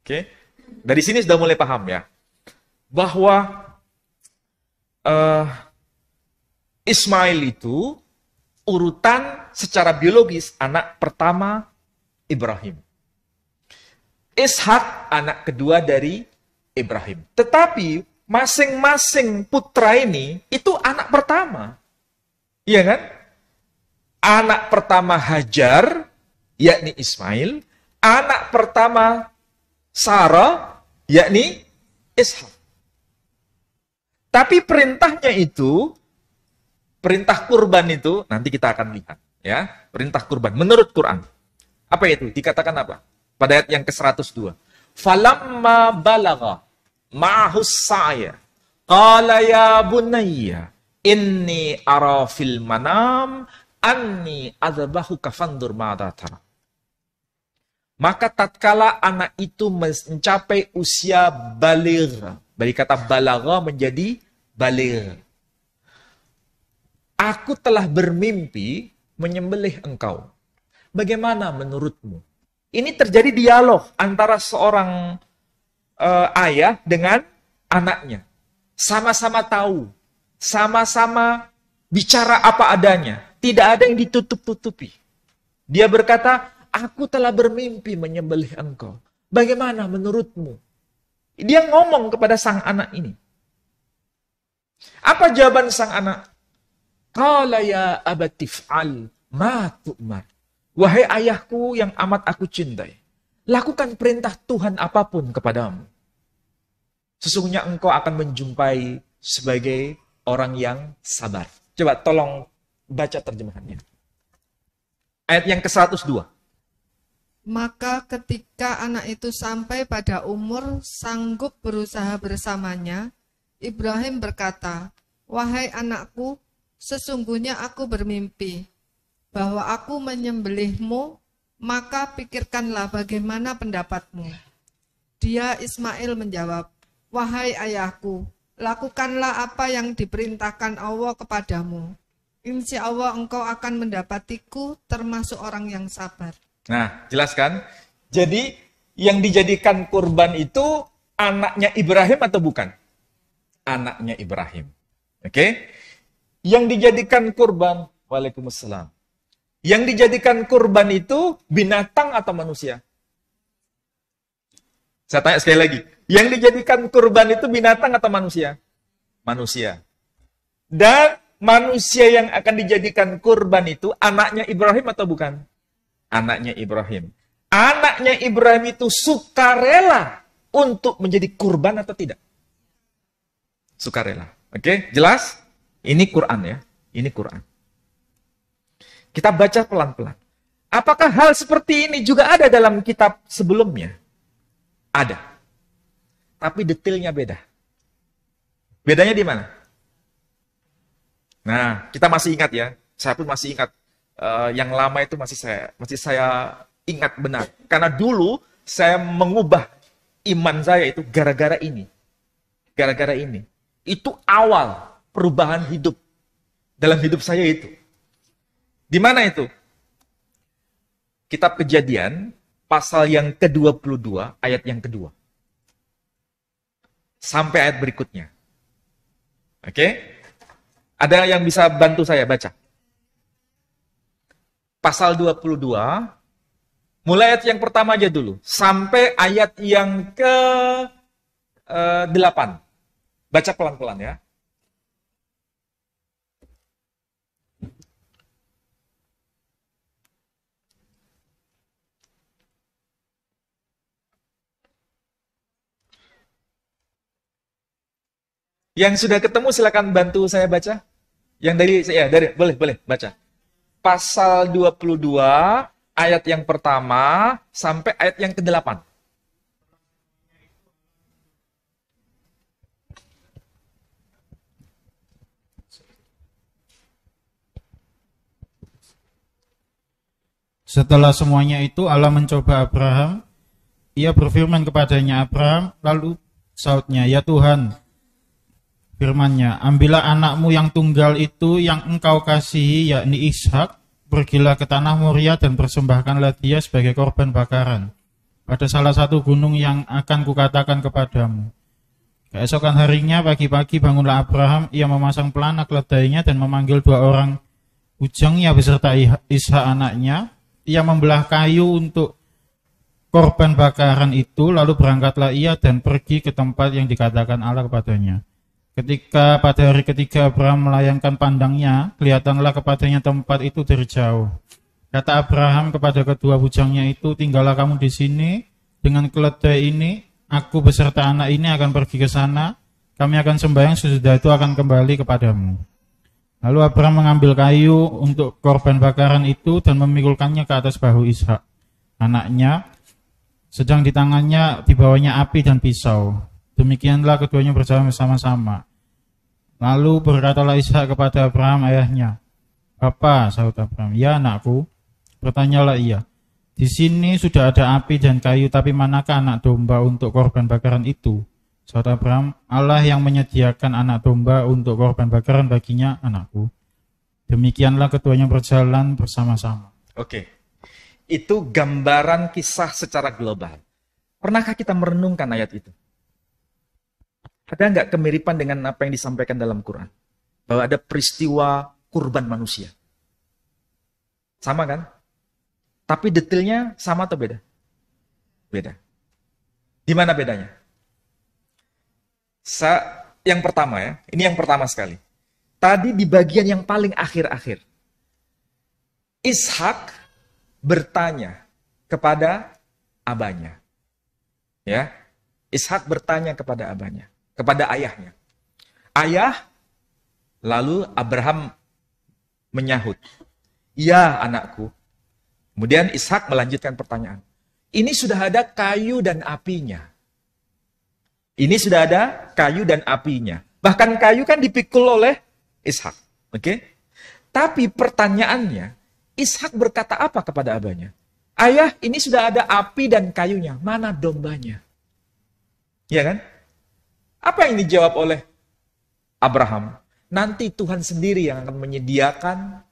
Oke. Dari sini sudah mulai paham ya. Bahwa Ismail itu urutan secara biologis anak pertama Ibrahim. Ishak anak kedua dari Ibrahim. Tetapi masing-masing putra ini itu anak pertama. Iya kan? Anak pertama Hajar, yakni Ismail. Anak pertama Sarah, yakni Ishak. Tapi perintahnya itu, perintah kurban itu, nanti kita akan lihat. Ya, perintah kurban menurut Quran. Apa itu? Dikatakan apa? Pada ayat yang ke-102. Falamma balagha ma'hus sa'ya qala ya bunayya inni ara fil manam anni adzbahuka fandur ma'adha tara. Maka tatkala anak itu mencapai usia baligh, dari kata balagha menjadi baligh, aku telah bermimpi menyembelih engkau. Bagaimana menurutmu? Ini terjadi dialog antara seorang ayah dengan anaknya. Sama-sama tahu, sama-sama bicara apa adanya. Tidak ada yang ditutup-tutupi. Dia berkata, aku telah bermimpi menyembelih engkau. Bagaimana menurutmu? Dia ngomong kepada sang anak ini. Apa jawaban sang anak? Qala ya abatif'al ma tu'mar. Wahai ayahku yang amat aku cintai, lakukan perintah Tuhan apapun kepadamu. Sesungguhnya engkau akan menjumpai sebagai orang yang sabar. Coba tolong baca terjemahannya. Ayat yang ke-102. Maka ketika anak itu sampai pada umur sanggup berusaha bersamanya, Ibrahim berkata, wahai anakku, sesungguhnya aku bermimpi bahwa aku menyembelihmu, maka pikirkanlah bagaimana pendapatmu. Dia Ismail menjawab, wahai ayahku, lakukanlah apa yang diperintahkan Allah kepadamu. Insya Allah engkau akan mendapatiku termasuk orang yang sabar. Nah, jelaskan. Jadi, yang dijadikan kurban itu anaknya Ibrahim atau bukan? Anaknya Ibrahim. Oke? Yang dijadikan kurban, waalaikumsalam. Yang dijadikan kurban itu binatang atau manusia? Saya tanya sekali lagi. Yang dijadikan kurban itu binatang atau manusia? Manusia. Dan manusia yang akan dijadikan kurban itu anaknya Ibrahim atau bukan? Anaknya Ibrahim. Anaknya Ibrahim itu sukarela untuk menjadi kurban atau tidak? Sukarela. Oke, jelas? Ini Quran ya. Ini Quran. Kita baca pelan-pelan. Apakah hal seperti ini juga ada dalam kitab sebelumnya? Ada. Tapi detailnya beda. Bedanya di mana? Nah, kita masih ingat ya. Saya pun masih ingat. Yang lama itu masih saya ingat benar. Karena dulu saya mengubah iman saya itu gara-gara ini. Gara-gara ini. Itu awal perubahan hidup. Dalam hidup saya itu. Di mana itu? Kitab Kejadian, pasal yang ke-22, ayat yang kedua. Sampai ayat berikutnya. Oke? Ada yang bisa bantu saya baca? Pasal 22, mulai ayat yang pertama aja dulu. Sampai ayat yang ke-8. Baca pelan-pelan ya. Yang sudah ketemu silakan bantu saya baca. Yang dari boleh baca. Pasal 22 ayat yang pertama sampai ayat yang ke-8. Setelah semuanya itu Allah mencoba Abraham. Ia berfirman kepadanya, Abraham, lalu sautnya, ya Tuhan, firman-Nya, ambillah anakmu yang tunggal itu yang engkau kasihi, yakni Ishak, pergilah ke tanah Moria dan persembahkanlah dia sebagai korban bakaran. pada salah satu gunung yang akan kukatakan kepadamu. Keesokan harinya pagi-pagi bangunlah Abraham, ia memasang pelana keledainya dan memanggil 2 orang bujangnya beserta Ishak anaknya. Ia membelah kayu untuk korban bakaran itu, lalu berangkatlah ia dan pergi ke tempat yang dikatakan Allah kepadanya. Ketika pada hari ketiga Abraham melayangkan pandangnya, kelihatanlah kepadanya tempat itu dari jauh. Kata Abraham kepada kedua bujangnya itu, tinggallah kamu di sini dengan keledai ini, aku beserta anak ini akan pergi ke sana, kami akan sembahyang, sesudah itu akan kembali kepadamu. Lalu Abraham mengambil kayu untuk korban bakaran itu dan memikulkannya ke atas bahu Ishak, anaknya, sedang di tangannya dibawanya api dan pisau. Demikianlah keduanya berjalan bersama-sama. Lalu berkatalah Ishak kepada Abraham ayahnya, "Bapa," sahut Abraham. "Ya anakku." Bertanyalah ia, "Di sini sudah ada api dan kayu, tapi manakah anak domba untuk korban bakaran itu?" Sahut Abraham, "Allah yang menyediakan anak domba untuk korban bakaran baginya, anakku." Demikianlah keduanya berjalan bersama-sama. Oke. Itu gambaran kisah secara global. Pernahkah kita merenungkan ayat itu? Ada nggak kemiripan dengan apa yang disampaikan dalam Quran? Bahwa ada peristiwa kurban manusia. Sama kan? Tapi detailnya sama atau beda? Beda. Di mana bedanya? Yang pertama ya, ini yang pertama sekali. Tadi di bagian yang paling akhir-akhir. Ishak bertanya kepada abahnya. Ya. Ishak bertanya kepada abahnya, kepada ayahnya. "Ayah," lalu Abraham menyahut, "Ya anakku." Kemudian Ishak melanjutkan pertanyaan. Ini sudah ada kayu dan apinya. Ini sudah ada kayu dan apinya. Bahkan kayu kan dipikul oleh Ishak. Oke? Tapi pertanyaannya, Ishak berkata apa kepada abahnya? "Ayah, ini sudah ada api dan kayunya. Mana dombanya?" Ya kan? Apa yang dijawab oleh Abraham? Nanti Tuhan sendiri yang akan menyediakan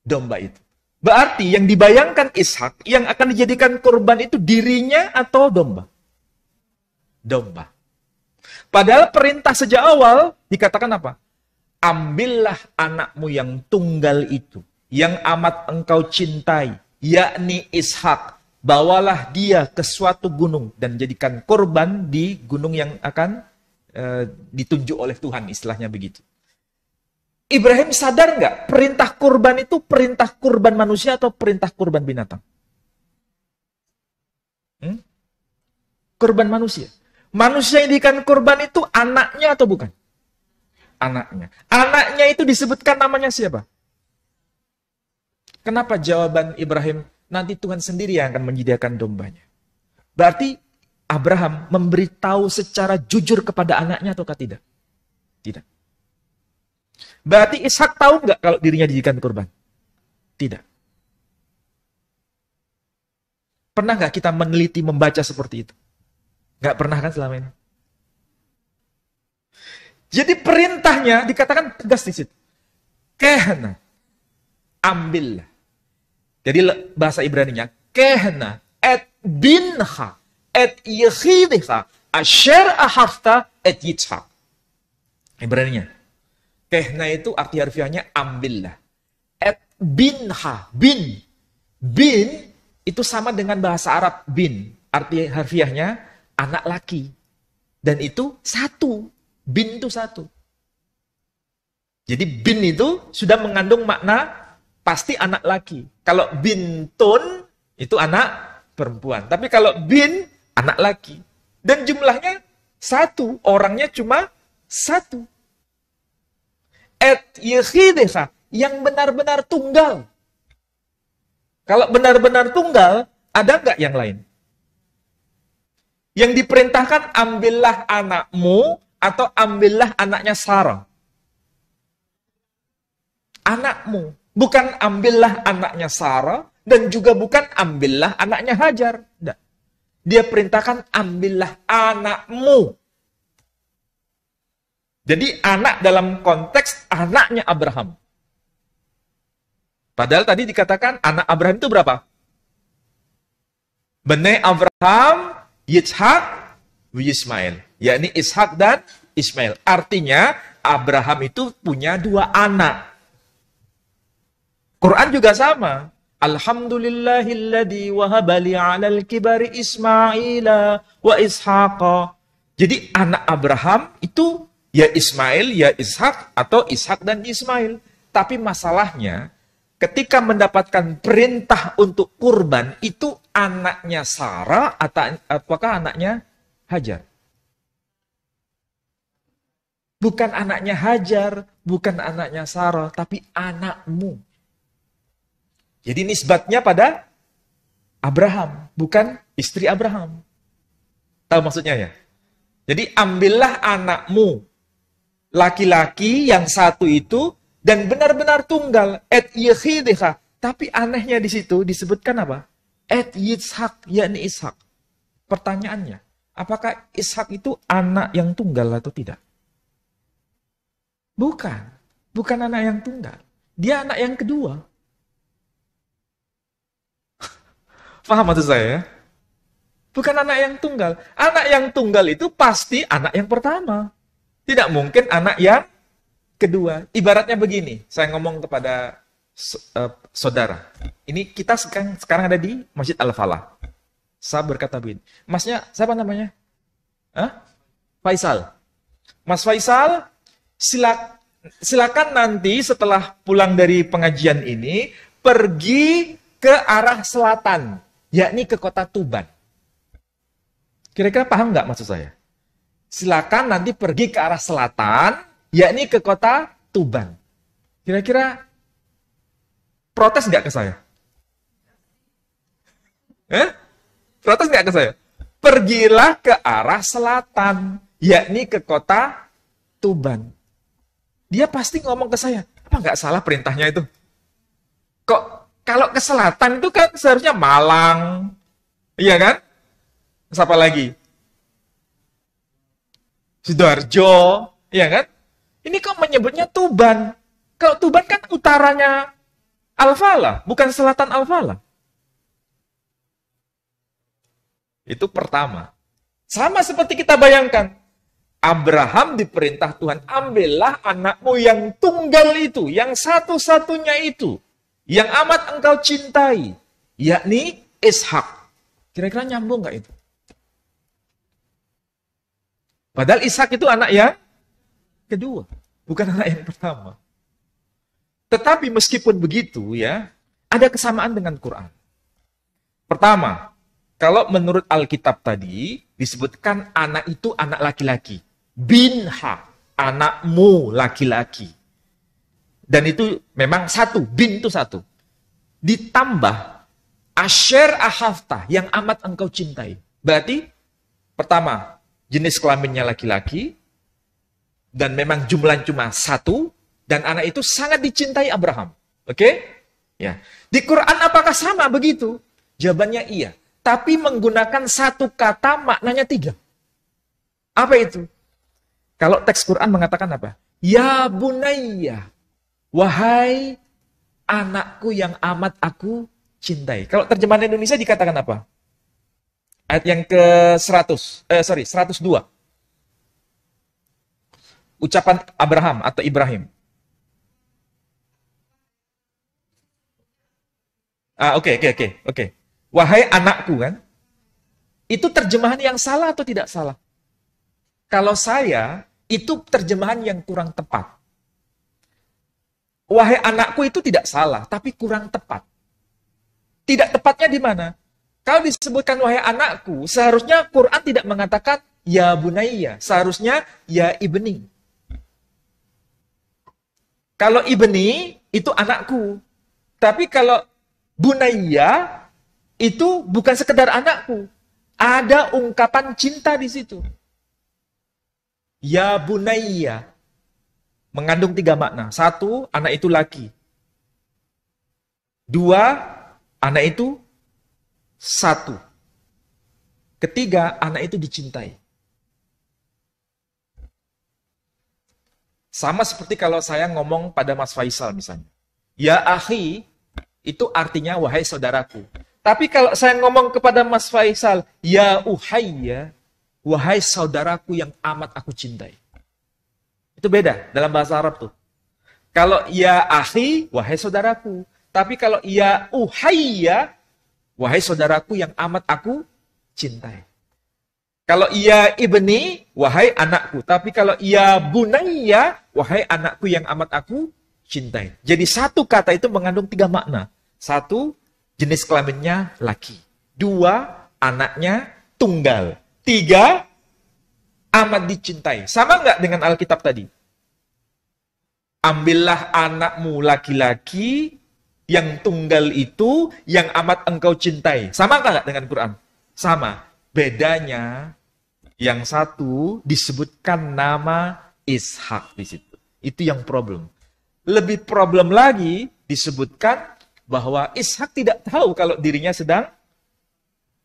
domba itu. Berarti yang dibayangkan Ishak, yang akan dijadikan korban itu dirinya atau domba? Domba. Padahal perintah sejak awal dikatakan apa? "Ambillah anakmu yang tunggal itu, yang amat engkau cintai, yakni Ishak. Bawalah dia ke suatu gunung dan jadikan korban di gunung yang akan ditunjuk oleh Tuhan," istilahnya begitu. Ibrahim sadar nggak perintah kurban itu perintah kurban manusia atau perintah kurban binatang? Kurban manusia. Manusia yang dijadikan kurban itu anaknya atau bukan? Anaknya. Anaknya itu disebutkan namanya siapa? Kenapa jawaban Ibrahim, nanti Tuhan sendiri yang akan menyediakan dombanya? Berarti Abraham memberitahu secara jujur kepada anaknya ataukah tidak? Tidak. Berarti Ishak tahu nggak kalau dirinya dijadikan kurban? Tidak. Pernah nggak kita meneliti, membaca seperti itu? Nggak pernah kan selama ini? Jadi perintahnya dikatakan tegas di situ. Kehna, ambillah. Jadi bahasa Ibraninya, kehna et binha et yechidha asher ahafta et yitzhak. Ibraninya. Kehna itu arti harfiahnya ambillah. Et binha, bin. Bin itu sama dengan bahasa Arab bin. Arti harfiahnya anak laki. Dan itu satu. Bin itu satu. Jadi bin itu sudah mengandung makna pasti anak laki. Kalau bintun itu anak perempuan. Tapi kalau bin anak laki. Dan jumlahnya satu. Orangnya cuma satu. Et yechideha, yang benar-benar tunggal. Kalau benar-benar tunggal, ada nggak yang lain? Yang diperintahkan ambillah anakmu atau ambillah anaknya Sarah. Anakmu, bukan ambillah anaknya Sarah dan juga bukan ambillah anaknya Hajar. Nggak. Dia perintahkan ambillah anakmu. Jadi anak dalam konteks anaknya Abraham. Padahal tadi dikatakan anak Abraham itu berapa? Bani Abraham, Yitzhak, Ismail. Yakni Ishak dan Ismail. Artinya Abraham itu punya 2 anak. Quran juga sama. Alhamdulillahilladzi wahabali 'alal kibari Ismaila wa Ishaqa. Jadi anak Abraham itu ya Ismail, ya Ishak, atau Ishak dan Ismail. Tapi masalahnya, ketika mendapatkan perintah untuk kurban, itu anaknya Sarah atau apakah anaknya Hajar? Bukan anaknya Hajar, bukan anaknya Sarah, tapi anakmu. Jadi nisbatnya pada Abraham, bukan istri Abraham. Tahu maksudnya ya? Jadi ambillah anakmu, laki-laki yang satu itu, dan benar-benar tunggal, et yechidha. Tapi anehnya di situ disebutkan apa? Et Yitzhak, yakni Ishak. Pertanyaannya, apakah Ishak itu anak yang tunggal atau tidak? Bukan anak yang tunggal. Dia anak yang kedua. Paham maksud saya? Bukan anak yang tunggal. Anak yang tunggal itu pasti anak yang pertama. Tidak mungkin anak yang kedua. Ibaratnya begini, saya ngomong kepada saudara. Ini kita sekarang ada di Masjid Al-Falah. Saya berkata begini, masnya siapa namanya? Faisal. Mas Faisal, silakan nanti setelah pulang dari pengajian ini, pergi ke arah selatan. Yakni ke kota Tuban. Kira-kira paham nggak maksud saya? Silakan nanti pergi ke arah selatan, yakni ke kota Tuban. Kira-kira protes nggak ke saya? Protes nggak ke saya? Pergilah ke arah selatan, yakni ke kota Tuban. Dia pasti ngomong ke saya, apa nggak salah perintahnya itu? Kok kalau ke selatan itu kan seharusnya Malang, iya kan? Siapa lagi? Sidoarjo, iya kan? Ini kok menyebutnya Tuban? Kalau Tuban kan utaranya Al-Falah, bukan selatan Al-Falah. Itu pertama. Sama seperti kita bayangkan. Abraham diperintah Tuhan, ambillah anakmu yang tunggal itu, yang satu-satunya itu, yang amat engkau cintai, yakni Ishak. Kira-kira nyambung nggak itu? Padahal Ishak itu anak yang kedua, bukan anak yang pertama. Tetapi meskipun begitu ya, ada kesamaan dengan Quran. Pertama, kalau menurut Alkitab tadi, disebutkan anak itu anak laki-laki. Binha, anakmu laki-laki. Dan itu memang satu, bin itu satu. Ditambah, asher ahafta, yang amat engkau cintai. Berarti, pertama, jenis kelaminnya laki-laki, dan memang jumlah cuma satu, dan anak itu sangat dicintai Abraham. Oke? Ya. Di Quran apakah sama begitu? Jawabannya iya. Tapi menggunakan satu kata maknanya 3. Apa itu? Kalau teks Quran mengatakan apa? Ya bunayya. Wahai anakku yang amat aku cintai. Kalau terjemahan Indonesia dikatakan apa? Ayat yang ke-102. Ucapan Abraham atau Ibrahim. Oke. Wahai anakku kan. Itu terjemahan yang salah atau tidak salah? Kalau saya, itu terjemahan yang kurang tepat. Wahai anakku itu tidak salah, tapi kurang tepat. Tidak tepatnya di mana? Kalau disebutkan wahai anakku, seharusnya Quran tidak mengatakan ya bunayya, seharusnya ya ibni. Kalau ibni itu anakku. Tapi kalau bunayya itu bukan sekedar anakku. Ada ungkapan cinta di situ. Ya bunayya mengandung 3 makna. 1, anak itu laki. 2, anak itu 1. Ketiga, anak itu dicintai. Sama seperti kalau saya ngomong pada Mas Faisal misalnya. Ya akhi, itu artinya wahai saudaraku. Tapi kalau saya ngomong kepada Mas Faisal, ya uhayya, wahai saudaraku yang amat aku cintai. Itu beda dalam bahasa Arab tuh. Kalau ya akhi, wahai saudaraku. Tapi kalau ya uhayya, wahai saudaraku yang amat aku cintai. Kalau ya ibni, wahai anakku. Tapi kalau ya bunayya, wahai anakku yang amat aku cintai. Jadi satu kata itu mengandung 3 makna. 1, jenis kelaminnya laki. 2, anaknya tunggal. 3, amat dicintai. Sama nggak dengan Alkitab tadi? Ambillah anakmu laki-laki yang tunggal itu yang amat engkau cintai. Sama nggak dengan Quran? Sama. Bedanya yang satu disebutkan nama Ishak di situ. Itu yang problem. Lebih problem lagi disebutkan bahwa Ishak tidak tahu kalau dirinya sedang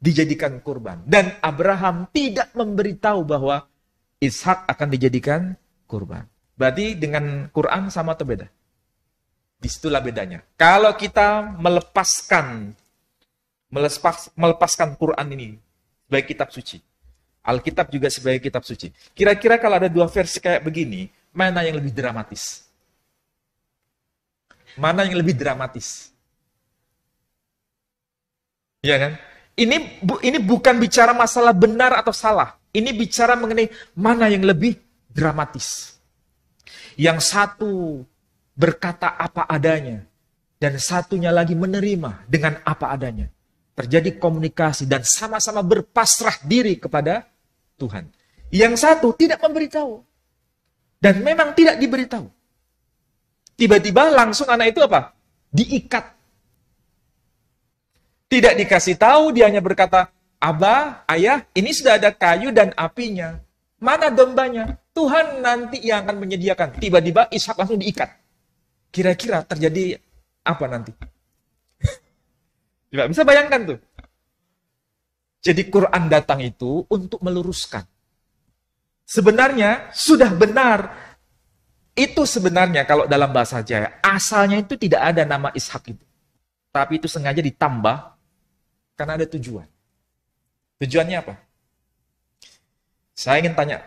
dijadikan kurban. Dan Abraham tidak memberitahu bahwa Ishak akan dijadikan kurban. Berarti dengan Quran sama atau beda? Disitulah bedanya. Kalau kita melepaskan Quran ini sebagai kitab suci, Alkitab juga sebagai kitab suci. Kira-kira kalau ada 2 versi kayak begini, mana yang lebih dramatis? Mana yang lebih dramatis? Iya kan? Ini bukan bicara masalah benar atau salah. Ini bicara mengenai mana yang lebih dramatis. Yang satu berkata apa adanya, dan satunya lagi menerima dengan apa adanya. Terjadi komunikasi dan sama-sama berpasrah diri kepada Tuhan. Yang satu tidak memberitahu. Dan memang tidak diberitahu. Tiba-tiba langsung anak itu apa? Diikat. Tidak dikasih tahu, dia hanya berkata, Abah, ayah, ini sudah ada kayu dan apinya. Mana dombanya? Tuhan nanti yang akan menyediakan. Tiba-tiba Ishak langsung diikat. Kira-kira terjadi apa nanti? Tidak bisa bayangkan tuh. Jadi Quran datang itu untuk meluruskan. Sebenarnya sudah benar. Itu sebenarnya kalau dalam bahasa Jawa, asalnya itu tidak ada nama Ishak itu. Tapi itu sengaja ditambah karena ada tujuan. Tujuannya apa? Saya ingin tanya.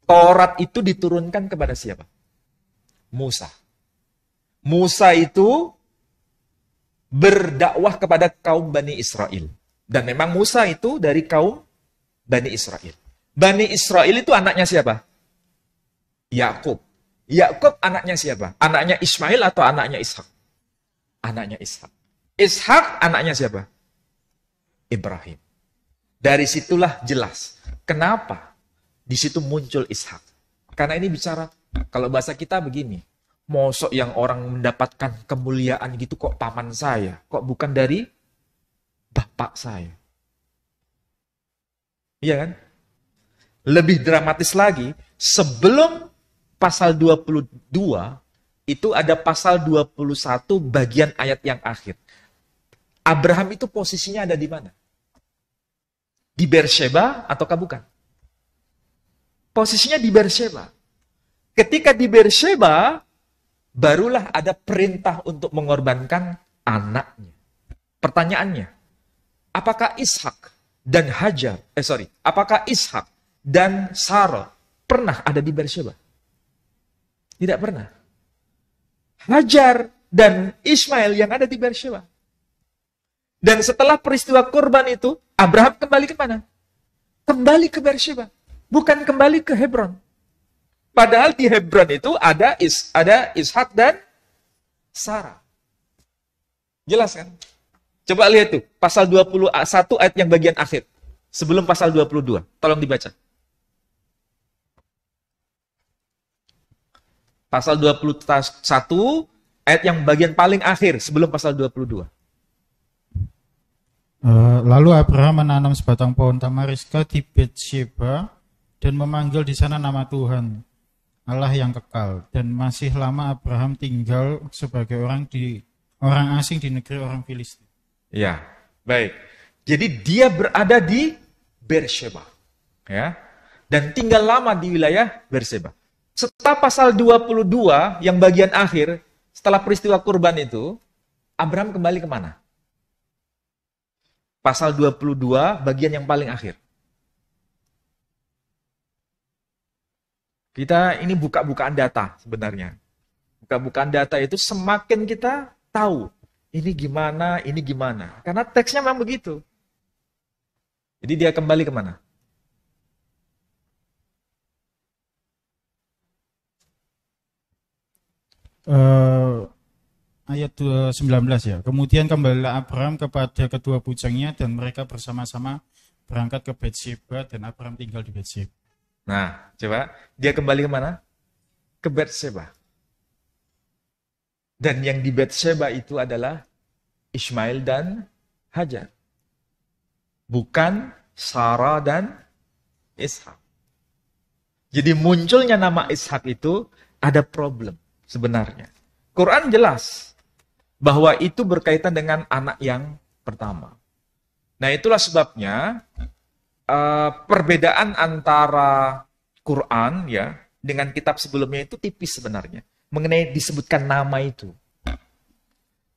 Taurat itu diturunkan kepada siapa? Musa. Musa itu berdakwah kepada kaum Bani Israel. Dan memang Musa itu dari kaum Bani Israel. Bani Israel itu anaknya siapa? Yakub. Yakub anaknya siapa? Anaknya Ismail atau anaknya Ishak? Anaknya Ishak. Ishak anaknya siapa? Ibrahim. Dari situlah jelas. Kenapa di situ muncul Ishak? Karena ini bicara, kalau bahasa kita begini, mosok yang orang mendapatkan kemuliaan gitu kok paman saya, kok bukan dari bapak saya. Iya kan? Lebih dramatis lagi, sebelum pasal 22, itu ada pasal 21 bagian ayat yang akhir. Abraham itu posisinya ada di mana? Di Beersheba ataukah bukan? Posisinya di Beersheba. Ketika di Beersheba, barulah ada perintah untuk mengorbankan anaknya. Pertanyaannya, apakah Ishak dan apakah Ishak dan Sarah pernah ada di Beersheba? Tidak pernah. Hajar dan Ismail yang ada di Beersheba. Dan setelah peristiwa kurban itu, Abraham kembali ke mana? Kembali ke Beersheba. Bukan kembali ke Hebron. Padahal di Hebron itu ada Ishak dan Sarah. Jelas kan? Coba lihat tuh, pasal 21 ayat yang bagian akhir. Sebelum pasal 22. Tolong dibaca. Pasal 21 ayat yang bagian paling akhir sebelum pasal 22. Lalu Abraham menanam sebatang pohon tamariska di Beersheba dan memanggil di sana nama Tuhan, Allah yang kekal. Dan masih lama Abraham tinggal sebagai orang asing di negeri orang Filistin. Ya, baik. Jadi dia berada di Beersheba, ya, dan tinggal lama di wilayah Beersheba. Setelah pasal 22 yang bagian akhir, setelah peristiwa kurban itu, Abraham kembali kemana? Pasal 22 bagian yang paling akhir. Kita ini buka-bukaan data sebenarnya. Buka-bukaan data itu semakin kita tahu ini gimana, ini gimana. Karena teksnya memang begitu. Jadi dia kembali kemana? Ayat 19 ya. Kemudian kembalilah Abraham kepada kedua bujangnya dan mereka bersama-sama berangkat ke Betseba dan Abraham tinggal di Betseba. Nah, coba dia kembali kemana? Ke Betseba. Dan yang di Betseba itu adalah Ismail dan Hajar. Bukan Sarah dan Ishak. Jadi munculnya nama Ishak itu ada problem sebenarnya. Quran jelas bahwa itu berkaitan dengan anak yang pertama. Nah, itulah sebabnya perbedaan antara Quran ya dengan kitab sebelumnya itu tipis sebenarnya mengenai disebutkan nama itu.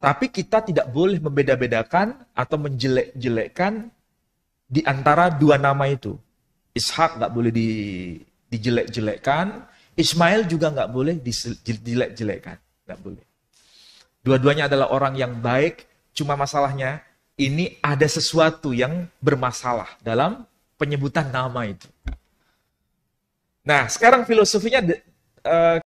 Tapi kita tidak boleh membeda-bedakan atau menjelek-jelekkan di antara dua nama itu. Ishak nggak boleh dijelek-jelekkan, Ismail juga nggak boleh dijelek-jelekkan, nggak boleh. Dua-duanya adalah orang yang baik, cuma masalahnya ini ada sesuatu yang bermasalah dalam penyebutan nama itu. Nah, sekarang filosofinya